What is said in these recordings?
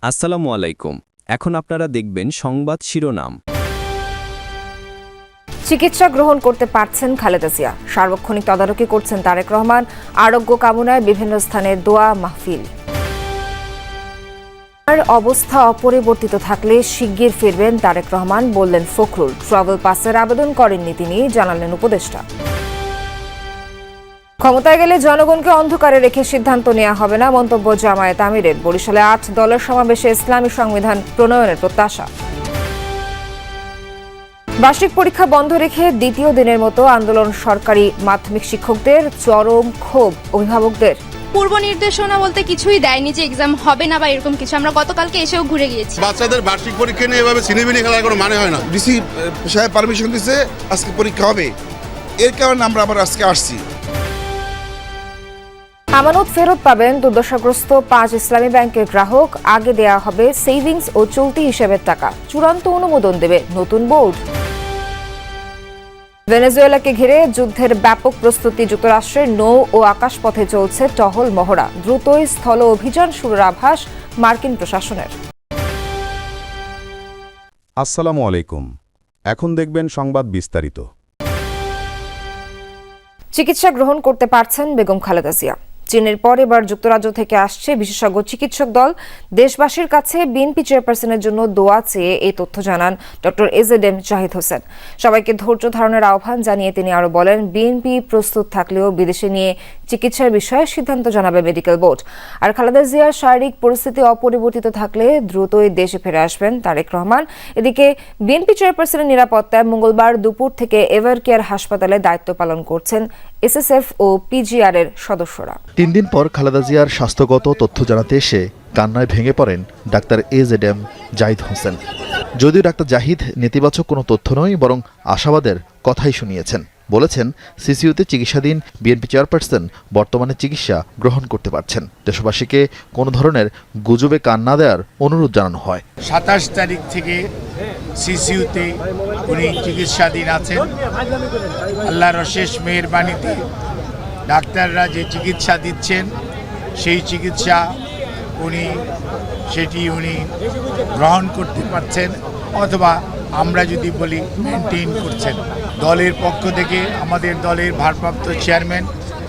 আসসালামু আলাইকুম। এখন আপনারা দেখবেন সংবাদ শিরোনাম। চিকিৎসা গ্রহণ করতে পারছেন খালেদা জিয়া, সার্বক্ষণিক তদারকি করছেন তারেক রহমান, আরোগ্য কামনায় বিভিন্ন স্থানে দোয়া মাহফিল। আর অবস্থা অপরিবর্তিত থাকলে শিগগির ফিরবেন তারেক রহমান, বললেন ফখরুল। ট্রাভেল পাসের আবেদন করেননি তিনি, জানালেন উপদেষ্টা। ক্ষমতায় গেলে জনগণকে অন্ধকারে রেখে সিদ্ধান্ত নেওয়া হবে না, মন্তব্য জামায়াত আমিরের। বরিশালে 8 দলের সমাবেশে ইসলামী সংবিধান প্রণয়নের প্রত্যাশা। বার্ষিক পরীক্ষা বন্ধ রেখে দ্বিতীয় দিনের মতো আন্দোলন সরকারি মাধ্যমিক শিক্ষকদের, চরম ক্ষোভ অভিভাবকদের। পূর্ব নির্দেশনা বলতে কিছুই দেয়নি যে এক্সাম হবে না বা এরকম কিছু। আমরা গতকালকে এসেও ঘুরে গিয়েছি। বাচ্চাদের বার্ষিক পরীক্ষা নিয়ে এভাবে সিনেমিনি খেলার কোনো মানে হয় না। ডিসি সাহেব পারমিশন দিয়েছে, আজকে পরীক্ষা হবে, এর কারণে আমরা আবার আজকে আসছি। আমানত ফেরত পাবেন দুর্দশাগ্রস্ত 5 ইসলামী ব্যাংকের গ্রাহক। আগে দেয়া হবে সেভিংস ও চলতি হিসেবের টাকা। চূড়ান্ত অনুমোদন দেবে নতুন বোর্ড। ভেনেজুয়েলাকে ঘিরে যুদ্ধের ব্যাপক প্রস্তুতি। যুক্তরাষ্ট্রের নৌ ও আকাশপথে চলছে টহল মহড়া। দ্রুতই স্থল অভিযান শুরুর আভাস মার্কিন প্রশাসনের। আসসালামু আলাইকুম। এখন দেখবেন সংবাদ বিস্তারিত। চিকিৎসা গ্রহণ করতে পারছেন বেগম খালেদা জিয়া। চীনের পর এবার যুক্তরাজ্য থেকে আসছে বিশেষজ্ঞ চিকিৎসক দল। দেশবাসীর কাছে বিএনপি চেয়ারপারসনের জন্য দোয়া চেয়ে এই তথ্য জানান ডক্টর এজেডএম জাহিদ হোসেন। সবাইকে ধৈর্য ধারণের আহ্বান জানিয়ে তিনি আরো বলেন, বিএনপি প্রস্তুত থাকলেও বিদেশে নিয়ে চিকিৎসার বিষয়ে সিদ্ধান্ত জানাবে মেডিকেল বোর্ড। আর খালেদা জিয়ার শারীরিক পরিস্থিতি অপরিবর্তিত থাকলে দ্রুতই দেশে ফিরে আসবেন তারেক রহমান। এদিকে বিএনপি চেয়ারপারসনের নিরাপত্তায় মঙ্গলবার দুপুর থেকে এভার কেয়ার হাসপাতালে দায়িত্ব পালন করছেন এসএসএফ ও পিজিআর এর সদস্যরা। 3 দিন পর খালেদা জিয়ার স্বাস্থ্যগত তথ্য জানাতে এসে কান্নায় ভেঙে পড়েন ডাক্তার এজেডএম জাহিদ হোসেন। যদিও ডাক্তার জাহিদ নেতিবাচক কোনো তথ্য নয়, বরং আশাবাদের কথাই শুনিয়েছেন। বলেছেন, সিসিইউতে চিকিৎসাধীন বিএনপি চেয়ারপারসন বর্তমানে চিকিৎসা গ্রহণ করতে পারছেন। দেশবাসীকে কোনো ধরনের গুজবে কান না দেওয়ার অনুরোধ জানানো হয়। 27 তারিখ থেকে সিসিইউতে উনি চিকিৎসাধীন আছেন। আল্লাহর অশেষ মেহেরবানিতে ডাক্তাররা যে চিকিৎসা দিচ্ছেন সেই চিকিৎসা উনি গ্রহণ করতে পারছেন, অথবা আমরা যদি বলি মেনটেন করছেন। দলের পক্ষ থেকে আমাদের দলের ভারপ্রাপ্ত চেয়ারম্যান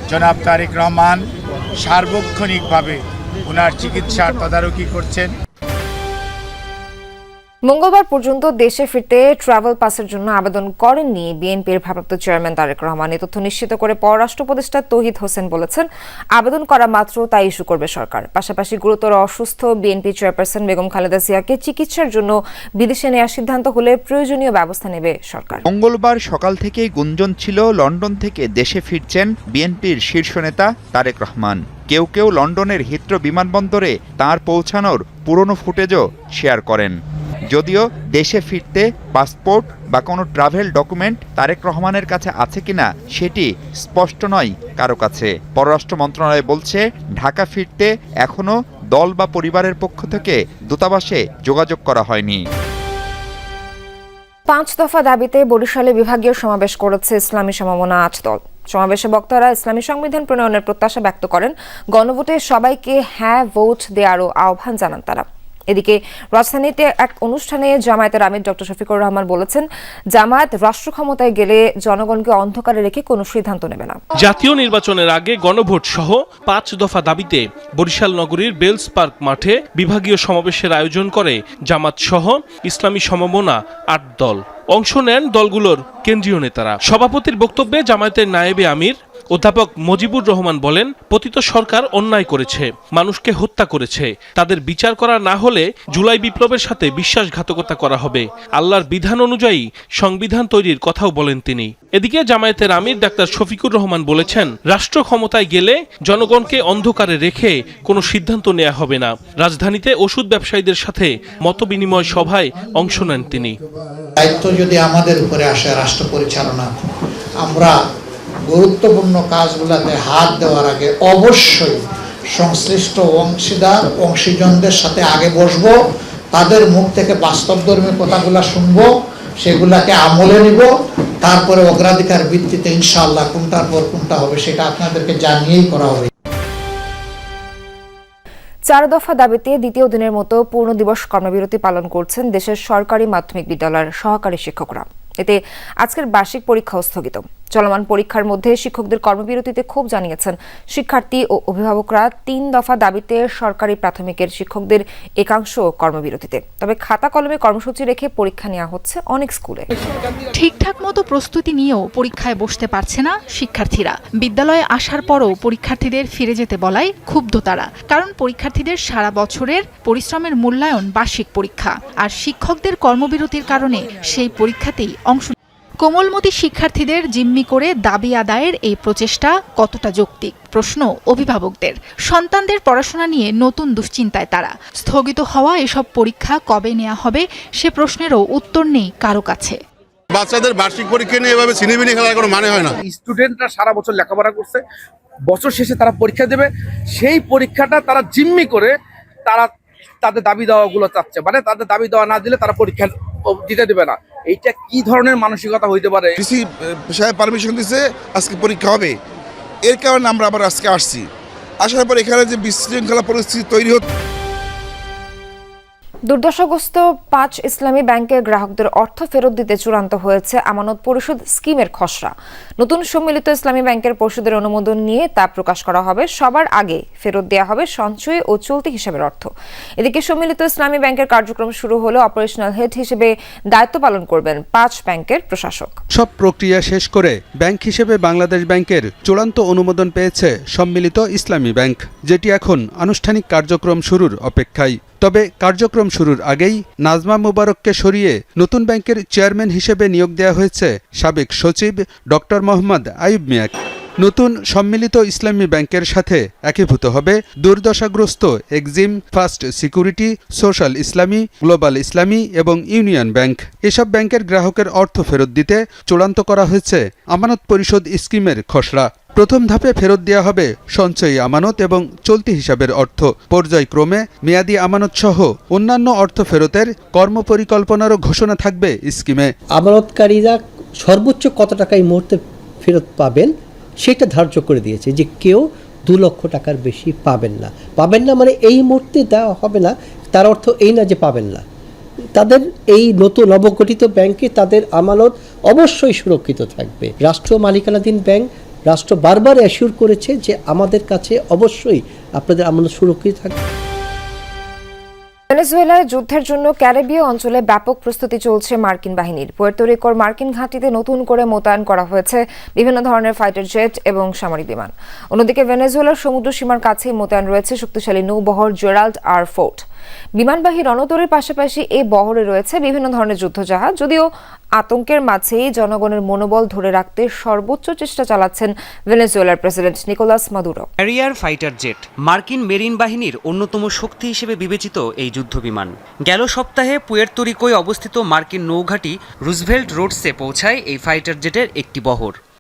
জনাব তারেক রহমান সার্বক্ষণিকভাবে ওনার চিকিৎসার তদারকি করছেন। মঙ্গলবার পর্যন্ত দেশে ফিরতে ট্রাভেল পাসের জন্য আবেদন করেননি বিএনপির ভারপ্রাপ্ত চেয়ারম্যান তারেক রহমান। এই তথ্য নিশ্চিত করে পররাষ্ট্র উপদেষ্টা তৌহিদ হোসেন বলেছেন, আবেদন করা মাত্র তাই ইস্যু করবে সরকার। পাশাপাশি গুরুতর অসুস্থ বিএনপি চেয়ারপারসন বেগম খালেদা জিয়াকে চিকিৎসার জন্য বিদেশে নেওয়ার সিদ্ধান্ত হলে প্রয়োজনীয় ব্যবস্থা নেবে সরকার। মঙ্গলবার সকাল থেকেই গুঞ্জন ছিল লন্ডন থেকে দেশে ফিরছেন বিএনপির শীর্ষ নেতা তারেক রহমান। কেউ কেউ লন্ডনের হিথ্রো বিমানবন্দরে তাঁর পৌঁছানোর পুরনো ফুটেজও শেয়ার করেন। যদিও দেশে ফিরতে পাসপোর্ট বা কোনো ট্রাভেল ডকুমেন্ট তারেক রহমানের কাছে আছে কিনা সেটি স্পষ্ট নয় কারো কাছে। পররাষ্ট্র মন্ত্রণালয় বলছে, ঢাকা ফিরতে এখনও দল বা পরিবারের পক্ষ থেকে দূতাবাসে যোগাযোগ করা হয়নি। 5 দফা দাবিতে বরিশালে বিভাগীয় সমাবেশ করেছে ইসলামী সমমনা 8 দল। সমাবেশে বক্তারা ইসলামী সংবিধান প্রণয়নের প্রত্যাশা ব্যক্ত করেন। গণভোটে সবাইকে হ্যাঁ ভোট দেওয়ারও আহ্বান জানান তারা। এদিকে রাজধানীতে এক অনুষ্ঠানে জামায়াতের আমির ডক্টর শফিকুর রহমান বলেছেন, জামায়াত রাষ্ট্র ক্ষমতায় গেলে জনগণকে অন্ধকারে রেখে কোনো সিদ্ধান্ত নেবে না। জাতীয় নির্বাচনের আগে গণভোট সহ 5 দফা দাবিতে বরিশাল নগরীর বেলস পার্ক মাঠে বিভাগীয় সমাবেশের আয়োজন করে জামাত সহ ইসলামী সমমনা 8 দল। অংশ নেন দলগুলোর কেন্দ্রীয় নেতারা। সভাপতির বক্তব্যে জামায়াতের নায়েবে আমির অধ্যাপক মজিবুর রহমান বলেন, পতিত সরকার অন্যায় করেছে, মানুষকে হত্যা করেছে। তাদের বিচার করা না হলে জুলাই বিপ্লবের সাথে বিশ্বাসঘাতকতা করা হবে। আল্লাহর বিধান অনুযায়ী সংবিধান তৈরির কথাও বলেন তিনি। এদিকে জামায়াতের আমির ডাক্তার শফিকুর রহমান বলেছেন, রাষ্ট্র ক্ষমতায় গেলে জনগণকে অন্ধকারে রেখে কোনো সিদ্ধান্ত নেওয়া হবে না। রাজধানীতে ওষুধ ব্যবসায়ীদের সাথে মতবিনিময় সভায় অংশ নেন তিনি। দায়িত্ব যদি আমাদের উপরে আসে রাষ্ট্র পরিচালনা, আমরা গুরুত্বপূর্ণ কাজগুলোতে হাত দেওয়ার আগে অবশ্যই সংশ্লিষ্ট অংশীজনদের সাথে আগে বসবো, তাদের মুখ থেকে বাস্তবধর্মী কথাগুলো শুনবো, সেগুলাকে আমলে নিব, তারপরে অগ্রাধিকার ভিত্তিতে ইনশাআল্লাহ কোনটার পর কোনটা হবে সেটা আপনাদেরকে জানিয়েই করা হবে। 4 দফা দাবিতে দ্বিতীয় দিনের মতো পূর্ণ দিবস কর্মবিরতি পালন করছেন দেশের সরকারি মাধ্যমিক বিদ্যালয়ের সহকারী শিক্ষকরা। এতে আজকের বার্ষিক পরীক্ষাও স্থগিত। চলমান পরীক্ষার মধ্যে শিক্ষকদের কর্মবিরতিতে ক্ষোভ জানিয়েছেন শিক্ষার্থী ও অভিভাবকরা। 3 দফা দাবিতে সরকারি প্রাথমিকের শিক্ষকদের একাংশ কর্মবিরতিতে। তবে খাতা কলমে কর্মসূচি রেখে পরীক্ষা নেওয়া হচ্ছে অনেক স্কুলে। ঠিকঠাক মতো প্রস্তুতি নিয়েও পরীক্ষায় বসতে পারছে না শিক্ষার্থীরা। বিদ্যালয়ে আসার পরও পরীক্ষার্থীদের ফিরে যেতে বলায় ক্ষুব্ধ তারা। কারণ পরীক্ষার্থীদের সারা বছরের পরিশ্রমের মূল্যায়ন বার্ষিক পরীক্ষা, আর শিক্ষকদের কর্মবিরতির কারণে সেই পরীক্ষাতেই অংশ। কোমলমতি শিক্ষার্থীদের জিম্মি করে দাবি আদায়ের এই প্রচেষ্টা কতটা যৌক্তিক প্রশ্ন অভিভাবকদের। সন্তানদের পড়াশোনা নিয়ে নতুন দুশ্চিন্তায় তারা। স্থগিত হওয়া এসব পরীক্ষা কবে নেওয়া হবে সে প্রশ্নেরও উত্তর নেই কারো কাছে। বাচ্চাদের বার্ষিক পরীক্ষা নিয়ে এভাবে ছিনিমিনি খেলার কোনো মানে হয় না। স্টুডেন্টরা সারা বছর লেখাপড়া করছে, বছর শেষে তারা পরীক্ষা দেবে, সেই পরীক্ষাটা তারা জিম্মি করে তারা তাদের দাবি দেওয়াগুলো চাচ্ছে, মানে তাদের দাবি দেওয়া না দিলে তারা পরীক্ষা দিতে দেবে না। এইটা কি ধরনের মানসিকতা হইতে পারে? ডিসি সাহেব পারমিশন দিছে, আজকে পরীক্ষা হবে। এর কারণে আমরা আবার আজকে আসছি। আসার পর এখানে যে বিশৃঙ্খলা পরিস্থিতি তৈরি হচ্ছে। দুর্দশাগ্রস্ত 5 ইসলামী ব্যাংকের গ্রাহকদের অর্থ ফেরত দিতে চূড়ান্ত হয়েছে আমানত পরিশোধ স্কিমের খসড়া। নতুন সম্মিলিত ইসলামী ব্যাংকের পরিশোধের অনুমোদন নিয়ে তা প্রকাশ করা হবে। সবার আগে ফেরত দেওয়া হবে সঞ্চয় ও চলতি হিসাবের অর্থ। এদিকে সম্মিলিত ইসলামী ব্যাংকের কার্যক্রম শুরু হলে অপারেশনাল হেড হিসেবে দায়িত্ব পালন করবেন 5 ব্যাংকের প্রশাসক। সব প্রক্রিয়া শেষ করে ব্যাংক হিসেবে বাংলাদেশ ব্যাংকের চূড়ান্ত অনুমোদন পেয়েছে সম্মিলিত ইসলামী ব্যাংক, যেটি এখন আনুষ্ঠানিক কার্যক্রম শুরুর অপেক্ষায়। তবে কার্যক্রম শুরুর আগেই নাজমা মুবারককে সরিয়ে নতুন ব্যাংকের চেয়ারম্যান হিসেবে নিয়োগ দেওয়া হয়েছে সাবেক সচিব ডক্টর মোহাম্মদ আইয়ুব মিয়াকে। নতুন সম্মিলিত ইসলামী ব্যাংকের সাথে একীভূত হবে দুর্দশাগ্রস্ত এক্সিম, ফার্স্ট সিকিউরিটি, সোশ্যাল ইসলামী, গ্লোবাল ইসলামী এবং ইউনিয়ন ব্যাংক। এসব ব্যাংকের গ্রাহকের অর্থ ফেরত দিতে চূড়ান্ত করা হয়েছে আমানত পরিশোধ স্কিমের খসড়া। প্রথম ধাপে ফেরত দেওয়া হবে সঞ্চয়ী আমানত এবং চলতি হিসাবের অর্থ। পর্যায়ক্রমে মেয়াদি আমানত সহ অন্যান্য অর্থ ফেরতের কর্মপরিকল্পনারও ঘোষণা থাকবে স্কিমে। আমানতকারীরা সর্বোচ্চ কত টাকা এই মুহূর্তে ফেরত পাবেন সেটা ধার্য করে দিয়েছে, যে কেউ 2 লক্ষ টাকার বেশি পাবেন না মানে এই মুহূর্তে দেওয়া হবে না, তার অর্থ এই না যে পাবেন না। তাদের এই নতুন নবগঠিত ব্যাংকে তাদের আমানত অবশ্যই সুরক্ষিত থাকবে। রাষ্ট্র মালিকানাধীন ব্যাংক, রাষ্ট্র বারবার অ্যাসিওর করেছে যে আমাদের কাছে অবশ্যই আপনাদের আমানত সুরক্ষিত থাকবে। ভেনেজুয়েলায় যুদ্ধের জন্য ক্যারিবীয় অঞ্চলে ব্যাপক প্রস্তুতি চলছে মার্কিন বাহিনীর। পুয়ের্তো রিকোর মার্কিন ঘাঁটিতে নতুন করে মোতায়েন করা হয়েছে বিভিন্ন ধরনের ফাইটার জেট এবং সামরিক বিমান। অন্যদিকে ভেনেজুয়েলার সমুদ্র সীমার কাছেই মোতায়েন রয়েছে শক্তিশালী নৌবহর জেরাল্ড আর ফোর্ট। বিমানবাহী রণতরীর পাশাপাশি এই বহরে রয়েছে বিভিন্ন ধরনের যুদ্ধজাহাজ। যদিও আতঙ্কের মাঝেই জনগণের মনোবল ধরে রাখতে সর্বোচ্চ চেষ্টা চালাচ্ছেন ভেনেজুয়েলার president Nicolas Maduro. Carrier fighter jet মার্কিন মেরিন বাহিনীর অন্যতম শক্তি হিসেবে বিবেচিত এই যুদ্ধবিমান গেল সপ্তাহে পুয়ের্তো রিকোয় অবস্থিত মার্কিন নৌঘাঁটি রুজভেল্ট রোডসে পৌঁছায় এই ফাইটার জেটের একটি বহর।